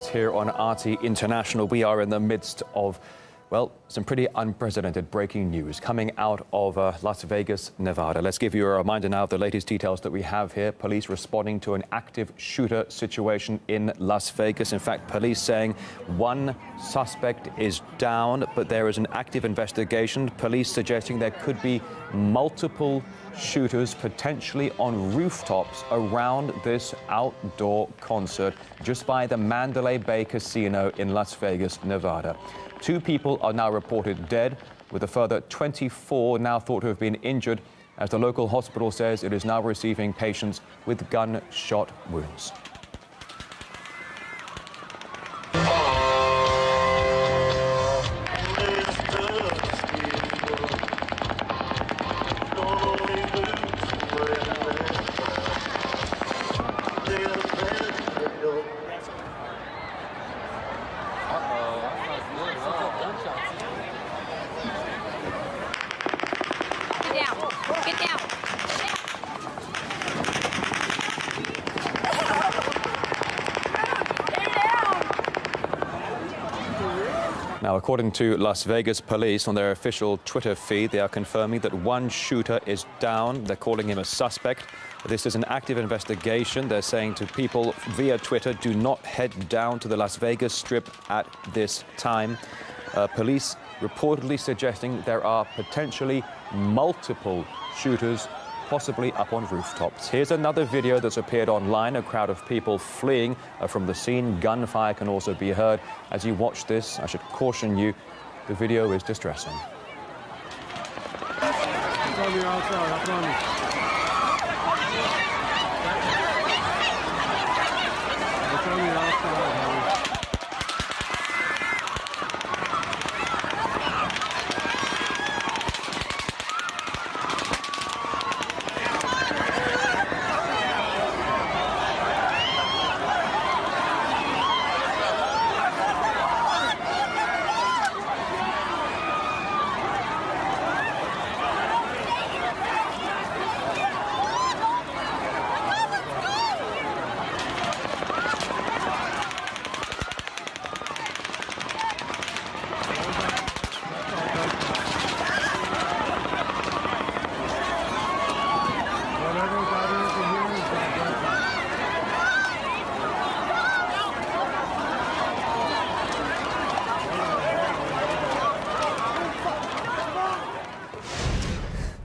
Here on RT International, we are in the midst of, well, some pretty unprecedented breaking news coming out of Las Vegas, Nevada. Let's give you a reminder now of the latest details that we have here. Police responding to an active shooter situation in Las Vegas. In fact, police saying one suspect is down, but there is an active investigation. Police suggesting there could be multiple shooters potentially on rooftops around this outdoor concert just by the Mandalay Bay Casino in Las Vegas, Nevada. 2 people are now reported dead, with a further 24 now thought to have been injured, as the local hospital says it is now receiving patients with gunshot wounds. Get down. Now, according to Las Vegas police on their official Twitter feed, they are confirming that one shooter is down. They're calling him a suspect. This is an active investigation. They're saying to people via Twitter, do not head down to the Las Vegas Strip at this time. Police reportedly suggesting there are potentially multiple shooters possibly up on rooftops. Here's another video that's appeared online, a crowd of people fleeing from the scene. Gunfire can also be heard. As you watch this, I should caution you, the video is distressing.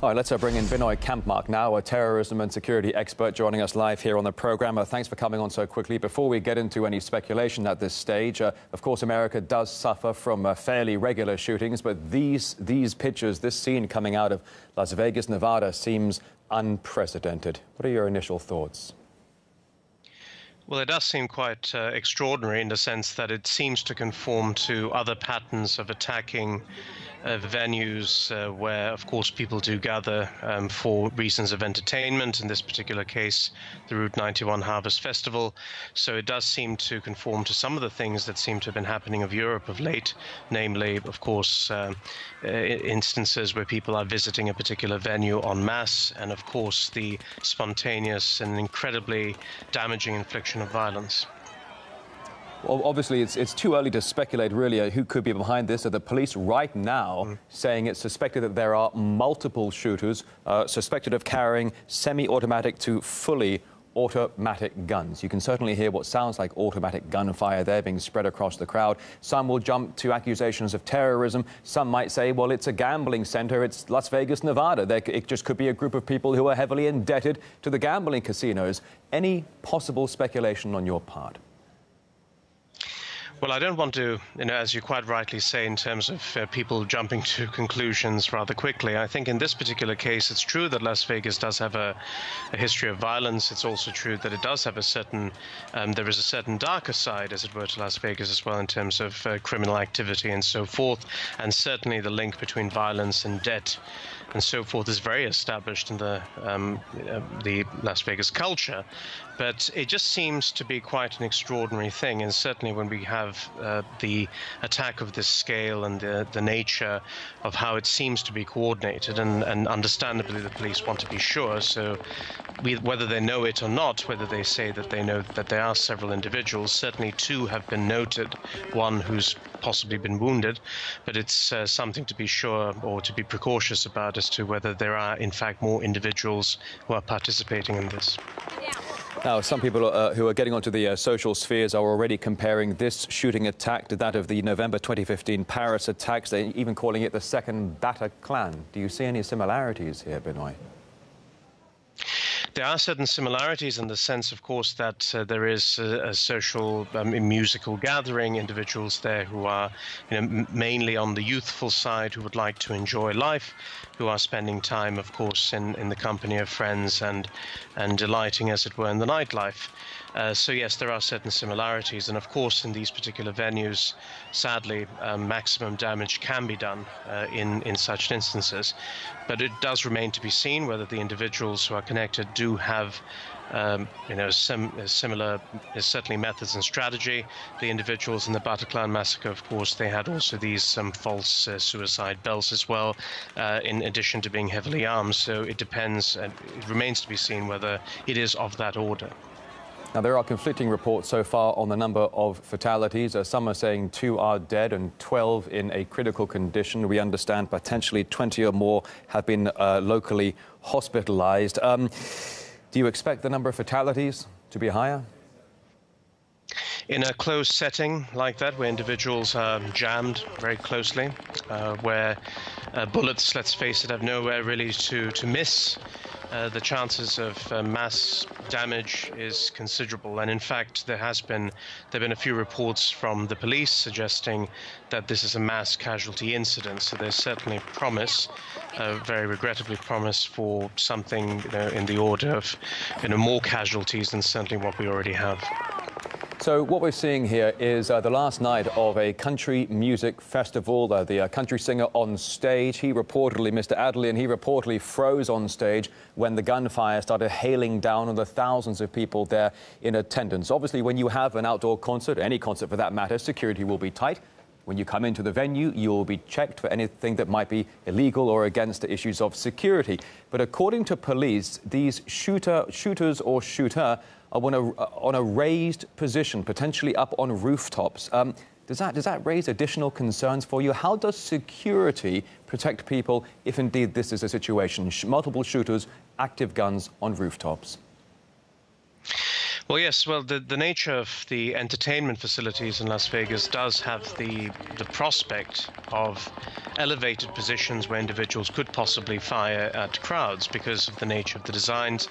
All right, let's bring in Binoy Kampmark now, a terrorism and security expert joining us live here on the program. Thanks for coming on so quickly. Before we get into any speculation at this stage, of course, America does suffer from fairly regular shootings, but these pictures, this scene coming out of Las Vegas, Nevada, seems unprecedented. What are your initial thoughts? Well, it does seem quite extraordinary in the sense that it seems to conform to other patterns of attacking venues where, of course, people do gather for reasons of entertainment, in this particular case, the Route 91 Harvest Festival. So it does seem to conform to some of the things that seem to have been happening of Europe of late, namely, of course, instances where people are visiting a particular venue en masse, and, of course, the spontaneous and incredibly damaging infliction of violence. Well, obviously, it's too early to speculate, really, who could be behind this. So the police right now saying it's suspected that there are multiple shooters suspected of carrying semi-automatic to fully automatic guns. You can certainly hear what sounds like automatic gunfire there being spread across the crowd. Some will jump to accusations of terrorism. Some might say, well, it's a gambling center. It's Las Vegas, Nevada. It just could be a group of people who are heavily indebted to the gambling casinos. Any possible speculation on your part? Well, I don't want to, as you quite rightly say, in terms of people jumping to conclusions rather quickly. I think in this particular case, it's true that Las Vegas does have a history of violence. It's also true that it does have a certain, there is a certain darker side, as it were, to Las Vegas as well in terms of criminal activity and so forth. And certainly the link between violence and debt and so forth is very established in the Las Vegas culture. But it just seems to be quite an extraordinary thing, and certainly when we have the attack of this scale and the nature of how it seems to be coordinated, and understandably the police want to be sure, so whether they know it or not, whether they say that they know that there are several individuals, certainly 2 have been noted, 1 who's possibly been wounded, but it's something to be sure or to be precautious about as to whether there are in fact more individuals who are participating in this. Now, some people who are getting onto the social spheres are already comparing this shooting attack to that of the November 2015 Paris attacks. They're even calling it the second Bataclan. Do you see any similarities here, Binoy? There are certain similarities in the sense, of course, that there is a social musical gathering, individuals there who are mainly on the youthful side, who would like to enjoy life, who are spending time, of course, in the company of friends and delighting, as it were, in the nightlife. So yes, there are certain similarities, and of course in these particular venues, sadly, maximum damage can be done in such instances. But it does remain to be seen whether the individuals who are connected do have similar, certainly methods and strategy. The individuals in the Bataclan massacre, of course, they had also these false suicide bells as well, in addition to being heavily armed. So it depends, and it remains to be seen whether it is of that order. Now, there are conflicting reports so far on the number of fatalities. Some are saying 2 are dead and 12 in a critical condition. We understand potentially 20 or more have been locally hospitalized. Do you expect the number of fatalities to be higher? In a closed setting like that, where individuals are jammed very closely, where bullets, let's face it, have nowhere really to miss, the chances of mass damage is considerable. And in fact, there have been a few reports from the police suggesting that this is a mass casualty incident. So there's certainly promise, very regrettably promise, for something in the order of more casualties than certainly what we already have. So what we're seeing here is the last night of a country music festival. The country singer on stage, Mr. Adley, he reportedly froze on stage when the gunfire started hailing down on the thousands of people there in attendance. Obviously, when you have an outdoor concert, any concert for that matter, security will be tight. When you come into the venue, you will be checked for anything that might be illegal or against the issues of security. But according to police, these shooters or shooter are on a raised position, potentially up on rooftops. Does that raise additional concerns for you? How does security protect people if indeed this is a situation? Multiple shooters, active guns on rooftops. Well, yes. Well, the nature of the entertainment facilities in Las Vegas does have the prospect of elevated positions where individuals could possibly fire at crowds because of the nature of the designs.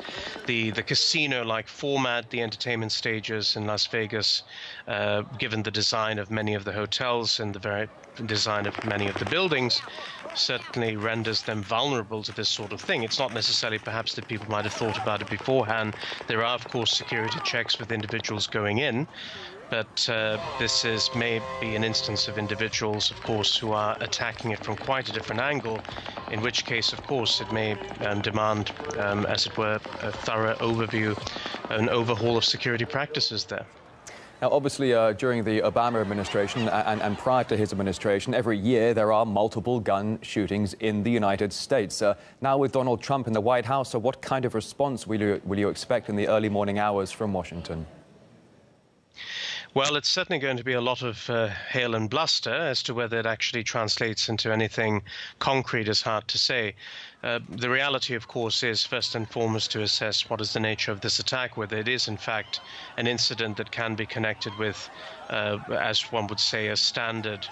The casino-like format, the entertainment stages in Las Vegas, given the design of many of the hotels and the very design of many of the buildings, certainly renders them vulnerable to this sort of thing. It's not necessarily perhaps that people might have thought about it beforehand. There are, of course, security checks with individuals going in, but this may be an instance of individuals, of course, who are attacking it from quite a different angle, in which case, of course, it may demand, as it were, a thorough overview, an overhaul of security practices there. Now, obviously, during the Obama administration and prior to his administration, every year there are multiple gun shootings in the United States. Now, with Donald Trump in the White House, what kind of response will you expect in the early morning hours from Washington? Well, it's certainly going to be a lot of hail and bluster. As to whether it actually translates into anything concrete is hard to say. The reality, of course, is first and foremost to assess what is the nature of this attack, whether it is in fact an incident that can be connected with, as one would say, a standard,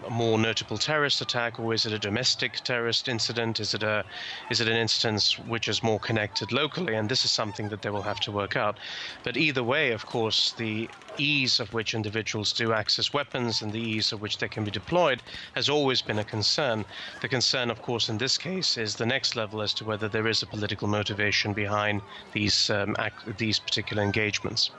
more notable terrorist attack, or is it a domestic terrorist incident? Is it an instance which is more connected locally? And this is something that they will have to work out. But either way, of course, the ease of which individuals do access weapons and the ease of which they can be deployed has always been a concern. The concern, of course, in this case is the next level as to whether there is a political motivation behind these particular engagements.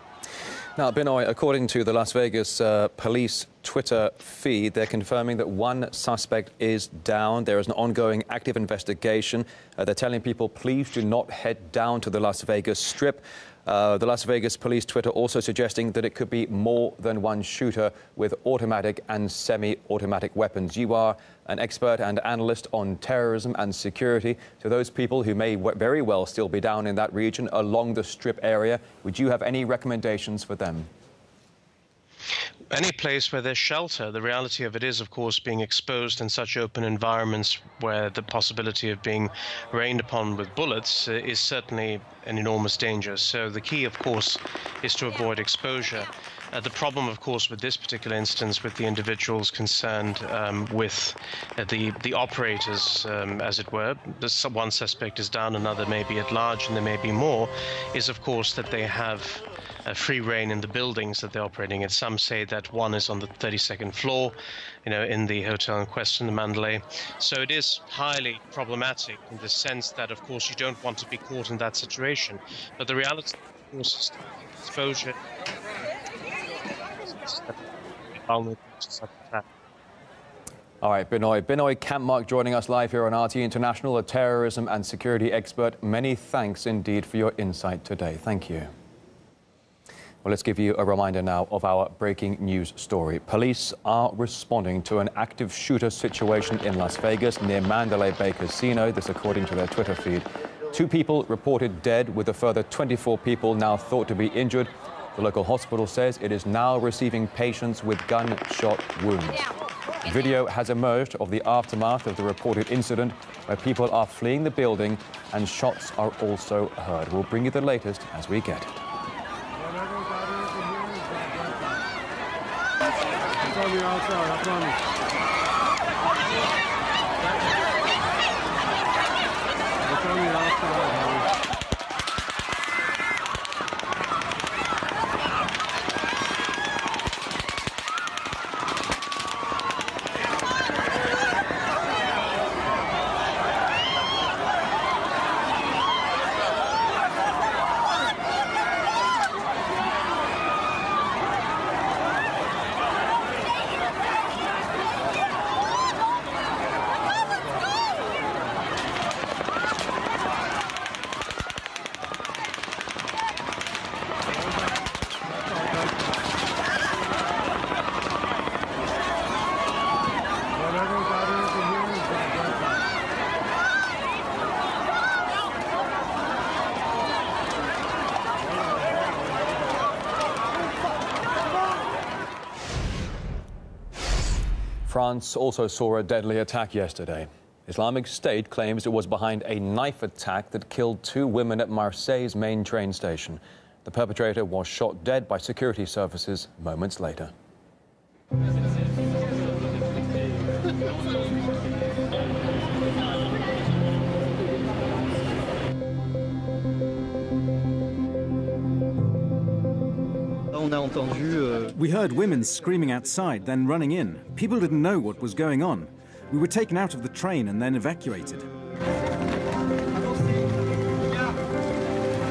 Now, Binoy, according to the Las Vegas police Twitter feed, they're confirming that one suspect is down. There is an ongoing active investigation. They're telling people, please do not head down to the Las Vegas Strip. The Las Vegas police Twitter also suggesting that it could be more than one shooter with automatic and semi-automatic weapons. You are an expert and analyst on terrorism and security. To those people who may very well still be down in that region along the Strip area, would you have any recommendations for them? Any place where there's shelter. The reality of it is, of course, being exposed in such open environments where the possibility of being rained upon with bullets is certainly an enormous danger. So the key, of course, is to avoid exposure. The problem, of course, with this particular instance, with the individuals concerned, with the operators, as it were, one suspect is down, another may be at large, and there may be more, is, of course, that they have free reign in the buildings that they're operating in. Some say that one is on the 32nd floor, in the hotel in question, the Mandalay. So it is highly problematic in the sense that, of course, you don't want to be caught in that situation. But the reality, of course, is exposure. All right, Binoy Kampmark joining us live here on RT International, a terrorism and security expert. Many thanks indeed for your insight today. Thank you. Well, let's give you a reminder now of our breaking news story. Police are responding to an active shooter situation in Las Vegas near Mandalay Bay Casino. This according to their Twitter feed. 2 people reported dead, with a further 24 people now thought to be injured. The local hospital says it is now receiving patients with gunshot wounds. Video has emerged of the aftermath of the reported incident, where people are fleeing the building and shots are also heard. We'll bring you the latest as we get it. On the outside, I promise. It's on the outside, Harry. France also saw a deadly attack yesterday. Islamic State claims it was behind a knife attack that killed 2 women at Marseille's main train station. The perpetrator was shot dead by security services moments later. We heard women screaming outside, then running in. People didn't know what was going on. We were taken out of the train and then evacuated.